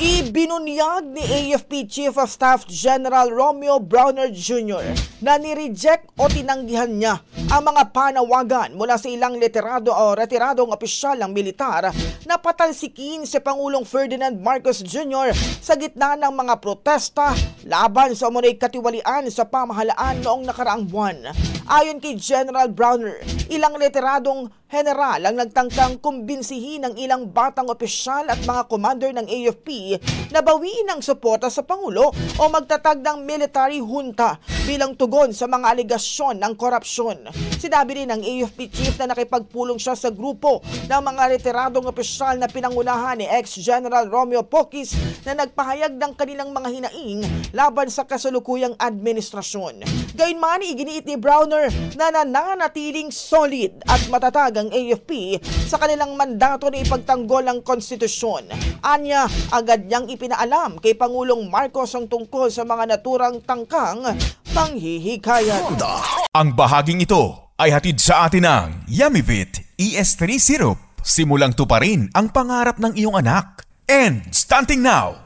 Ibinunyag ni AFP Chief of Staff General Romeo Browner Jr. na nireject o tinanggihan niya ang mga panawagan mula sa ilang retirado o retiradong opisyal ng militar na patalsikin si Pangulong Ferdinand Marcos Jr. sa gitna ng mga protesta laban sa umunoy katiwalian sa pamahalaan noong nakaraang buwan. Ayon kay General Browner, ilang retiradong general ang nagtangkang kumbinsihin ng ilang batang opisyal at mga commander ng AFP na bawiin ang suporta sa Pangulo o magtatag ng military junta bilang tugon sa mga aligasyon ng korupsyon. Sinabi rin ng AFP chief na nakipagpulong siya sa grupo ng mga retiradong opisyal na pinangunahan ni ex-General Romeo Pocis na nagpahayag ng kanilang mga hinaing laban sa kasalukuyang administrasyon. Gayunman, iginiit ni Browner na nananatiling solid at matatag ang AFP sa kanilang mandato na ipagtanggol ang konstitusyon. Anya, agad niyang ipinaalam kay Pangulong Marcos ang tungkol sa mga naturang tangkang panghihikayan. Ang bahaging ito ay hatid sa atin ng Yummyvit ES3 Syrup. Simulang tuparin ang pangarap ng iyong anak. And starting now,